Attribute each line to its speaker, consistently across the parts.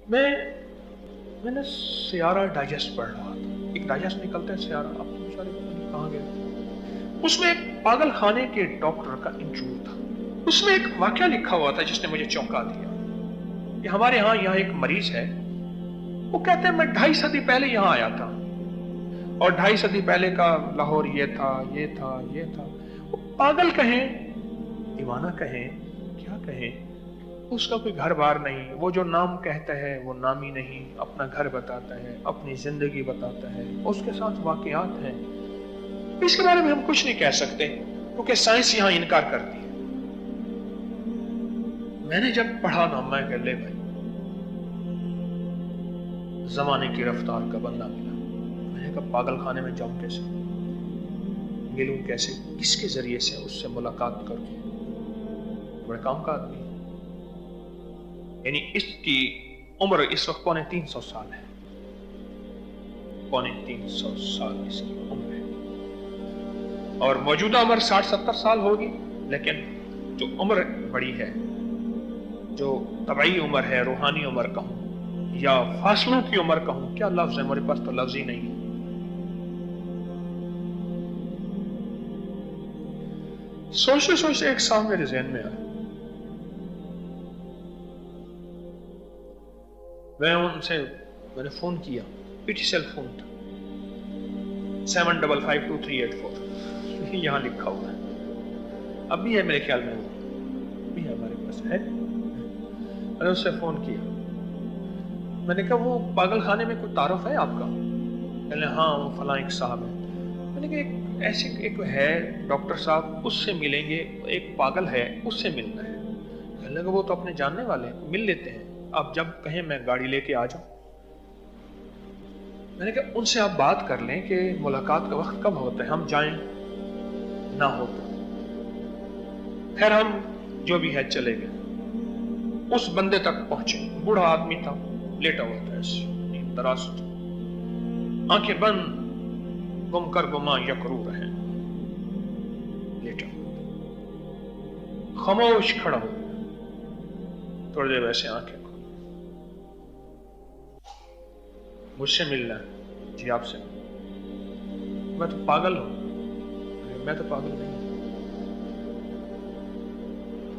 Speaker 1: मैंने Sierra digest पढ़ रहा था। एक डाइजेस्ट निकलता है सियारा, अब तो बेचारे पता नहीं कहाँ गए। उसमें एक पागल खाने के डॉक्टर का इंटरव्यू था। उसमें एक वाकया लिखा हुआ था जिसने मुझे चौंका दिया कि हमारे यहाँ एक मरीज है, वो कहते हैं मैं 2.5 सदी पहले यहाँ आया था और 2.5 सदी पहले का लाहौर ये था, ये था, ये था। वो पागल कहें, दीवाना कहें, क्या कहें, उसका कोई घर बार नहीं। वो जो नाम कहता है वो नाम ही नहीं, अपना घर बताता है, अपनी जिंदगी बताता है, उसके साथ वाकयात हैं। इसके बारे में हम कुछ नहीं कह सकते क्योंकि साइंस यहाँ इनकार करती है। मैंने जब पढ़ा ना, मैं कह ले भाई, जमाने की रफ्तार का बंदा मिला। मैंने कहा पागल खाने में जाऊं कैसे, मिलूं कैसे, किसके जरिए से उससे मुलाकात करूं। बड़े काम का आदमी, यानी इसकी उम्र इस वक्त 350 साल है, 350 साल इसकी उम्र है और मौजूदा उम्र 60-70 साल होगी। लेकिन जो उम्र बड़ी है, जो तबई उम्र है, रूहानी उम्र कहूं या फासलों की उम्र कहूं, क्या लफ्ज है, मेरे पास तो लफ्ज ही नहीं है। सोचते सोचते एक साल मेरे जहन में आया। मैंने फोन किया, पीटी सेल फोन था, 755238 यहां लिखा हुआ है, अब भी है मेरे ख्याल में, वो भी है हमारे पास है। मैंने उससे फोन किया, मैंने कहा वो पागल खाने में कोई तारुफ है आपका? कहने हाँ, वो फलां एक साहब है। मैंने कहा एक ऐसे एक है डॉक्टर साहब, उससे मिलेंगे, एक पागल है उससे मिलना है। कहने लगा वो तो अपने जानने वाले हैं, मिल लेते हैं, आप जब कहें मैं गाड़ी लेके आ जाऊं। मैंने कहा उनसे आप बात कर लें कि मुलाकात का वक्त कब होता है, हम जाएं ना हो तो। खैर हम जो भी है चले गए। उस बंदे तक पहुंचे, बूढ़ा आदमी था, लेटा हुआ था, दराज, आंखें बंद, गुम कर गुमा यकरू रहे, लेटा खामोश खड़ा हो गया। थोड़ी देर वैसे आंखें, मुझसे मिलना है? जी आपसे। मैं तो पागल हूं। मैं तो पागल नहीं,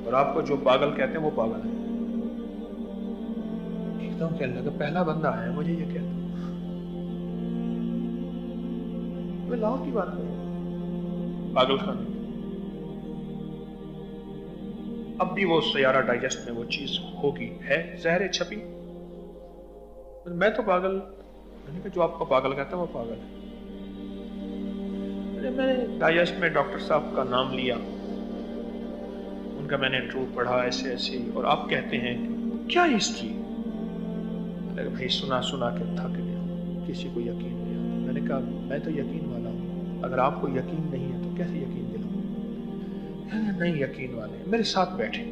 Speaker 1: और आपको जो पागल कहते हैं वो पागल है। एकदम कहने लगा पहला बंदा आया मुझे ये कहता, मैं लाहौर की बात करूं, पागल खाने। अब भी वो सियारा डाइजेस्ट में वो चीज होगी, है जहर छपी। मैं तो पागल, मैंने कहा जो आपको पागल कहता है वो पागल है। मैंने डाइजेस्ट में डॉक्टर साहब का नाम लिया, उनका मैंने इंटरव्यू पढ़ा ऐसे ऐसे, और आप कहते हैं क्या हिस्ट्री? भाई सुना सुना के थक गया, किसी को यकीन नहीं आता। मैंने कहा मैं तो यकीन वाला हूँ, अगर आपको यकीन नहीं है तो कैसे यकीन दिलाऊं? नहीं यकीन वाले, मेरे साथ बैठे।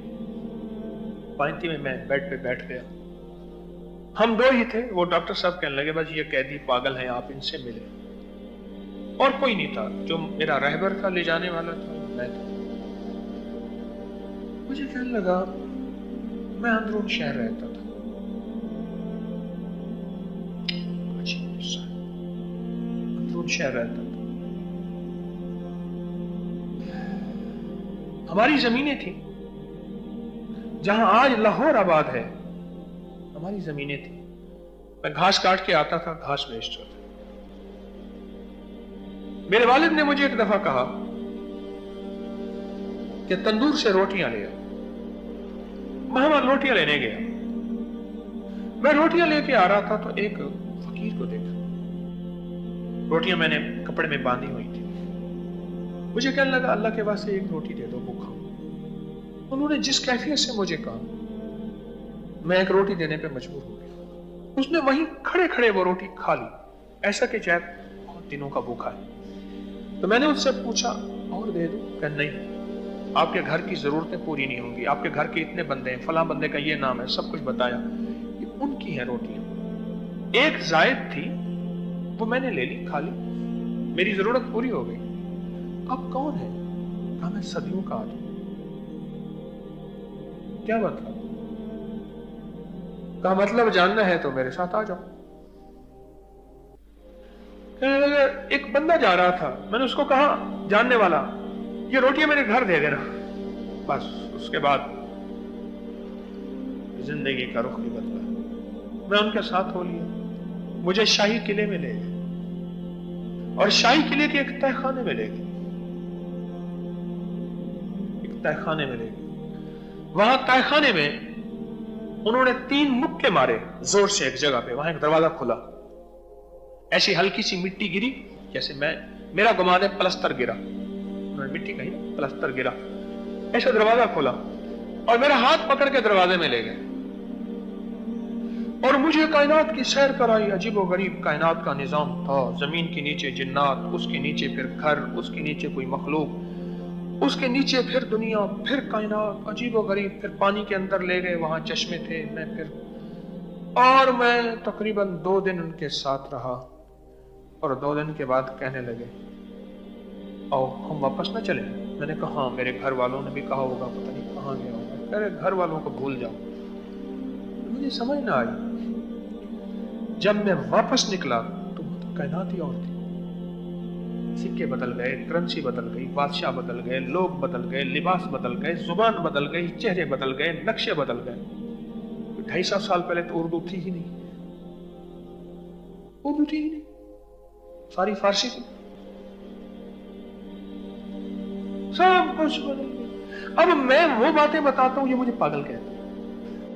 Speaker 1: पाइंती में मैं बेड पे बैठ गया, हम दो ही थे। वो डॉक्टर साहब कहने लगे बस ये कैदी पागल हैं, आप इनसे मिले। और कोई नहीं था, जो मेरा रहबर था, ले जाने वाला था, मैं था। मुझे कहने लगा मैं अंदरून शहर रहता था, अंदरून शहर रहता था, हमारी जमीनें थी जहां आज लाहौर आबाद है, हमारी जमीनें थी। मैं घास काट के आता था, घास बेचता था। मेरे वालिद ने मुझे एक दफा कहा कि तंदूर से रोटियां ले आओ। मैं वहां रोटियां लेने गया, मैं रोटियां लेके आ रहा था तो एक फकीर को देखा, रोटियां मैंने कपड़े में बांधी हुई थी। मुझे कहने लगा अल्लाह के वास्ते एक रोटी दे दो, भूखा। उन्होंने जिस कैफियत से मुझे कहा, मैं एक रोटी देने पे मजबूर हो गया। उसने वहीं खड़े खड़े वो रोटी खा ली, ऐसा कि शायद बहुत दिनों का भूखा है। तो मैंने उससे पूछा और दे दूं? कहा नहीं, आपके घर की जरूरतें पूरी नहीं होंगी, आपके घर के इतने बंदे हैं, फलां बंदे का ये नाम है, सब कुछ बताया। ये उनकी है रोटियां, एक जायद थी वो मैंने ले ली, खा ली, मेरी जरूरत पूरी हो गई। अब कौन है? कहा मैं सदियों का आदमी। क्या मतलब? کہا مطلب جاننا ہے تو میرے ساتھ آ جاؤ. کہنے لگے ایک بندہ جا رہا تھا, میں نے اس کو کہا جاننے والا یہ روٹیاں میرے گھر دے دینا. بس اس کے بعد زندگی کا رخ بھی بدلا. میں ان کے ساتھ ہو لیا. مجھے شاہی قلعے میں لے گئے اور شاہی قلعے کے ایک تہہ خانے میں لے گئے. وہاں تہہ خانے میں انہوں نے 3 مکے مارے زور سے ایک جگہ پہ. وہاں ایک دروازہ کھلا, ایسی ہلکی سی مٹی گری جیسے میرا گمان ہے پلستر گرا. انہوں نے مٹی کہی, پلستر گرا. ایسا دروازہ کھولا اور میرا ہاتھ پکڑ کے دروازے میں لے گئے اور مجھے کائنات کی سیر کرائی. عجیب و غریب کائنات کا نظام تھا. زمین کے نیچے جنات, اس کے نیچے پھر گھر, اس کے نیچے کوئی مخلوق, اس کے نیچے پھر دنیا, پھر کائنات. عجیب و غریب. پھر پانی کے اندر لے گئے, وہاں چشمے تھے. میں تقریباً 2 دن ان کے ساتھ رہا اور 2 دن کے بعد کہنے لگے او ہم واپس نہ چلیں. میں نے کہا ہاں, میرے گھر والوں نے بھی کہا ہوگا, پتہ نہیں کہاں گیا ہوگا. میرے گھر والوں کو بھول جاؤ. مجھے سمجھ نہ آئی. جب میں واپس نکلا تو کائنات ہی اور تھی. سکے بدل گئے, کرنسی بدل گئی, بادشاہ بدل گئے, لوگ بدل گئے, لباس بدل گئے, زبان بدل گئی, چہرے بدل گئے, نقشے بدل گئے. 250 سال پہلے تو اردو تھی ہی نہیں. ساری فارسی تھی. سب کچھ بدل گیا. اب میں وہ باتیں بتاتا ہوں, یہ مجھے پاگل کہتے ہیں.